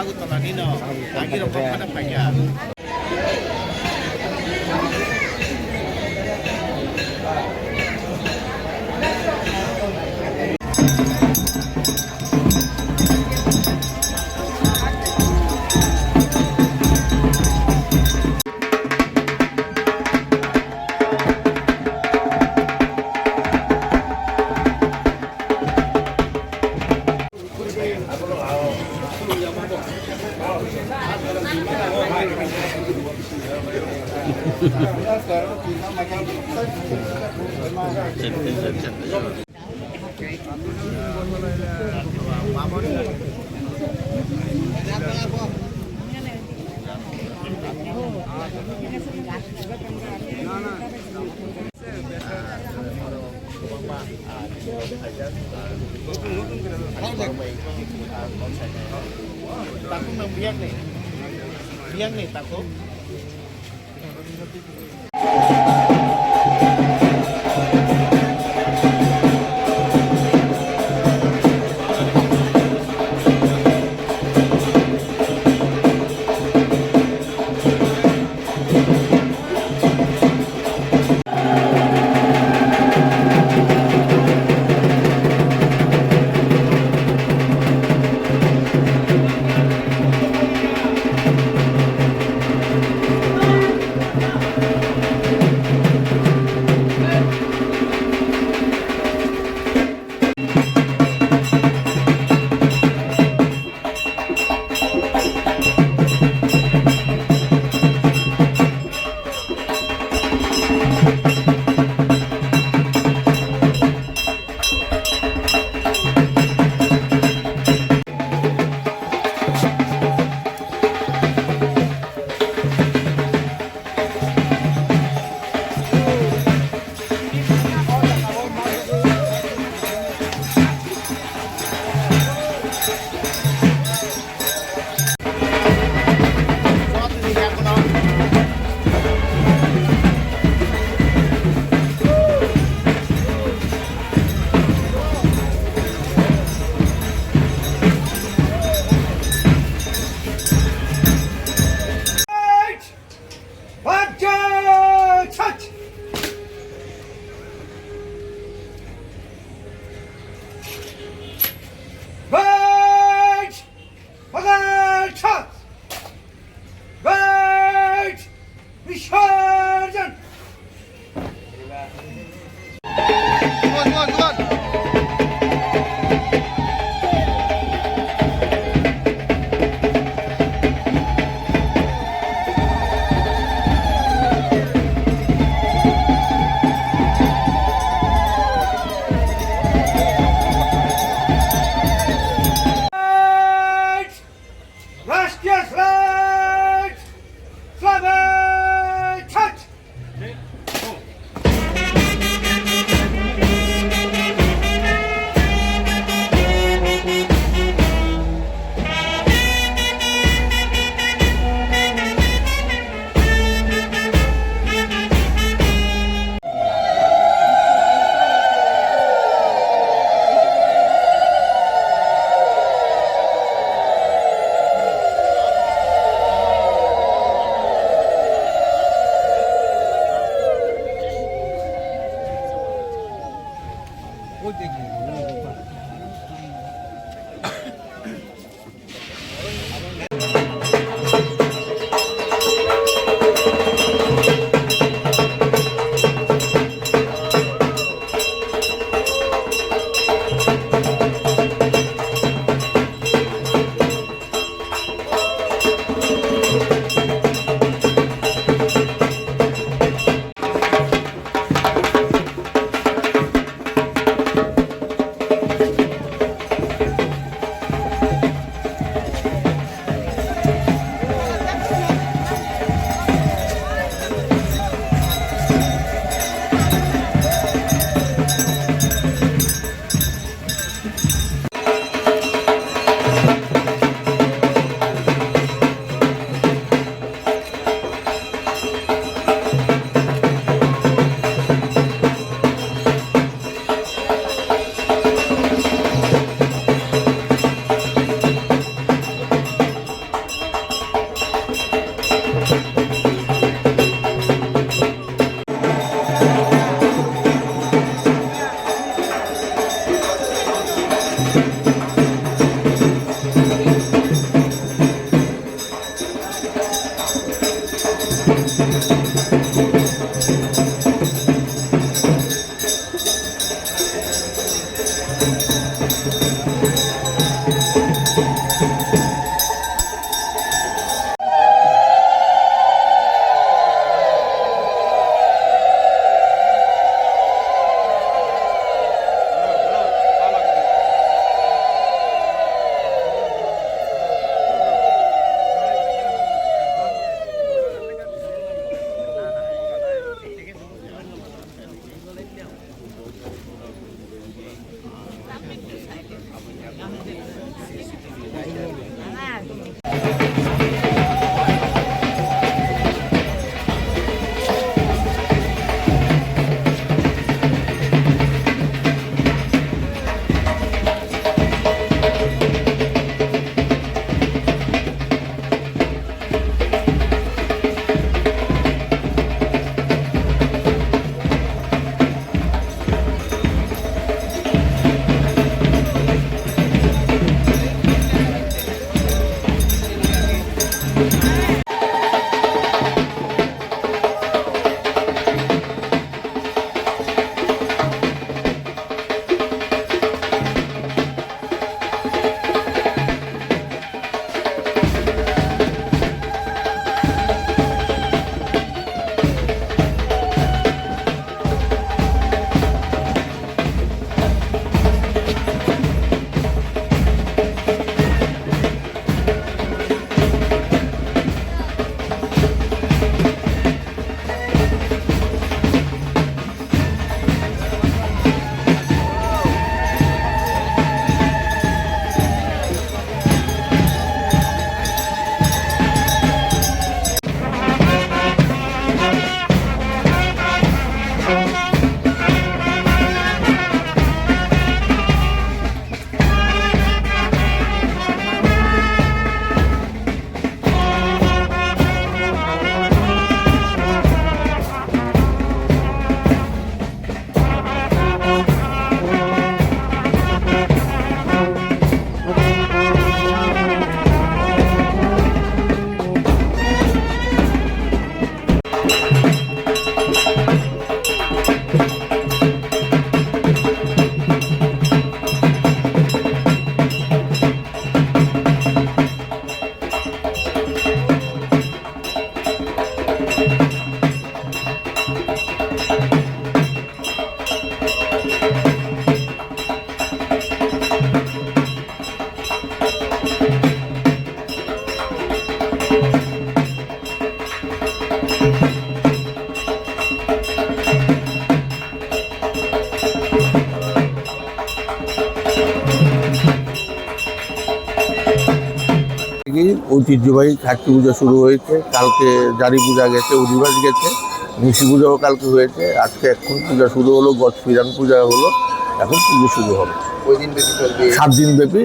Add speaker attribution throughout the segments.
Speaker 1: ಆಗುತ್ತಲ್ಲ ನೀನು ಆಗಿರೋ ಪಕ್ಕನಪ್ಪಯ್ಯ. Takut membiak nih, biang nih takut.
Speaker 2: থেকেই ঐতিহ্যবাহী খার্চি পূজা শুরু হয়েছে। কালকে জারি পূজা গেছে, অধিবাস গেছে, নিশি পূজাও কালকে হয়েছে। আজকে এখন পূজা শুরু হলো, গজ ফিরান পূজা হলো, এখন পুজো শুরু হবে। 7 দিন ব্যাপী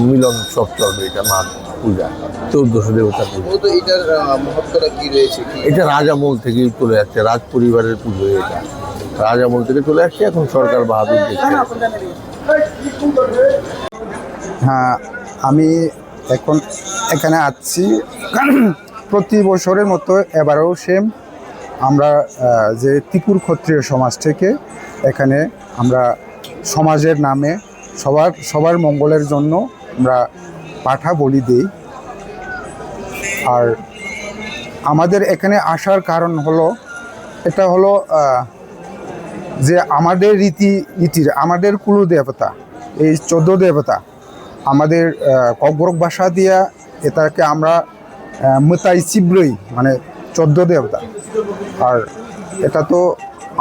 Speaker 2: মিলন সব চলবে। এটা মা পূজা, 1400 দেবতার পূজা।
Speaker 3: এটার মহত্বটা কি রয়েছে?
Speaker 2: এটা রাজামল থেকেই চলে যাচ্ছে, রাজ পরিবারের পুজো। এটা রাজামল থেকে চলে আসছে, এখন সরকার বাহাদুর দেখছে।
Speaker 4: হ্যাঁ, আমি এখন এখানে আছি প্রতি বছরের মতো এবারেও সেম। আমরা যে ত্রিপুর ক্ষত্রিয় সমাজ থেকে এখানে আমরা সমাজের নামে সবার মঙ্গলের জন্য আমরা পাঠা বলি দিই। আর আমাদের এখানে আসার কারণ হলো, এটা হলো যে আমাদের রীতির আমাদের কুলদেবতা, এই 14 দেবতা, আমাদের কগ্রক ভাষা দিয়া এটাকে আমরা মতাই চিব্রই, মানে 14 দেবতা। আর এটা তো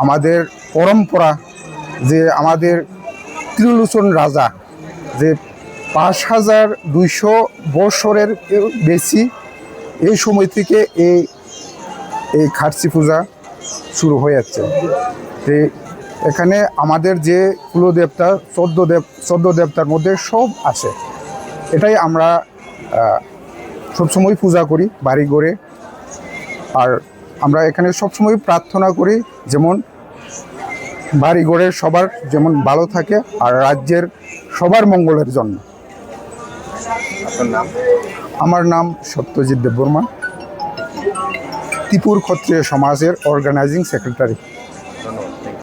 Speaker 4: আমাদের পরম্পরা, যে আমাদের ত্রিলোচন রাজা যে 5200 বৎসরের বেশি এই সময় থেকে এই খার্চি পূজা শুরু হয়ে যাচ্ছে। এখানে আমাদের যে কুলদেবতা 14 দেবতার মধ্যে সব আছে। এটাই আমরা সবসময় পূজা করি বাড়ি ঘরে। আর আমরা এখানে সবসময় প্রার্থনা করি যেমন বাড়ি ঘরের সবার যেমন ভালো থাকে, আর রাজ্যের সবার মঙ্গলের জন্য। আমার নাম সত্যজিৎ দেববর্মা, ত্রিপুর ক্ষত্রিয় সমাজের অর্গানাইজিং সেক্রেটারি।